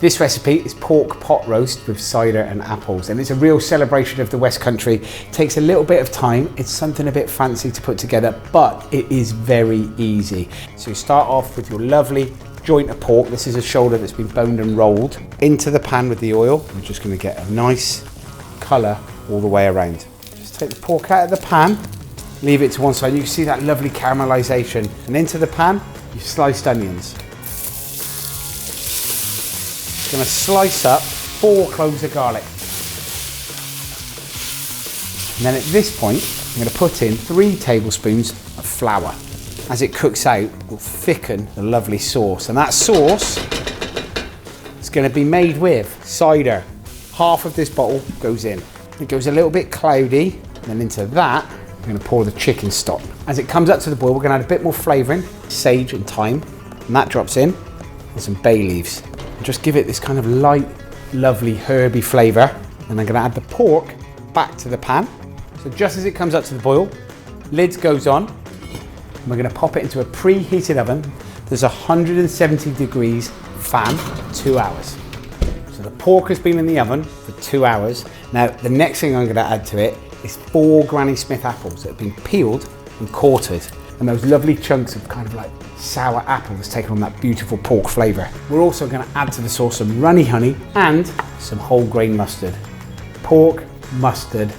This recipe is pork pot roast with cider and apples, and it's a real celebration of the West Country. It takes a little bit of time. It's something a bit fancy to put together, but it is very easy. So you start off with your lovely joint of pork. This is a shoulder that's been boned and rolled into the pan with the oil. I'm just going to get a nice colour all the way around. Just take the pork out of the pan, leave it to one side. You can see that lovely caramelisation. And into the pan, you sliced onions. Going to slice up 4 cloves of garlic. And then at this point, I'm going to put in 3 tablespoons of flour. As it cooks out, it will thicken the lovely sauce. And that sauce is going to be made with cider. Half of this bottle goes in. It goes a little bit cloudy, and then into that, I'm going to pour the chicken stock. As it comes up to the boil, we're going to add a bit more flavouring, sage and thyme, and that drops in, and some bay leaves. And just give it this kind of light, lovely, herby flavour. And I'm going to add the pork back to the pan. So just as it comes up to the boil, lid goes on, and we're going to pop it into a preheated oven. There's 170 degrees fan, 2 hours. So the pork has been in the oven for 2 hours. Now the next thing I'm going to add to it is 4 Granny Smith apples that have been peeled and quartered. And those lovely chunks of kind of like sour apple that's taken on that beautiful pork flavour. We're also going to add to the sauce some runny honey and some whole grain mustard. Pork, mustard,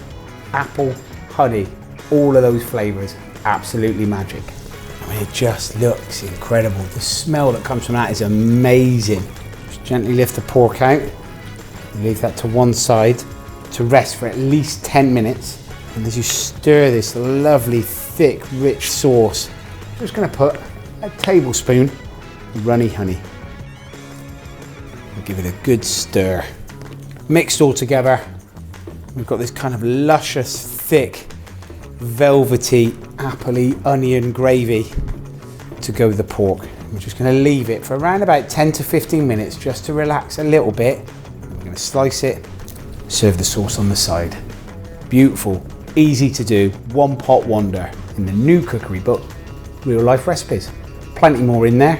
apple, honey, all of those flavours, absolutely magic. I mean, it just looks incredible. The smell that comes from that is amazing. Just gently lift the pork out, leave that to one side to rest for at least 10 minutes. And as you stir this lovely, thick, rich sauce, I'm just going to put a tablespoon of runny honey. We'll give it a good stir. Mixed all together, we've got this kind of luscious, thick, velvety, appley onion gravy to go with the pork. We're just going to leave it for around about 10 to 15 minutes just to relax a little bit. We're going to slice it, serve the sauce on the side. Beautiful, easy to do, one pot wonder in the new cookery book, Real Life Recipes. Plenty more in there,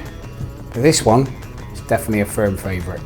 but this one is definitely a firm favourite.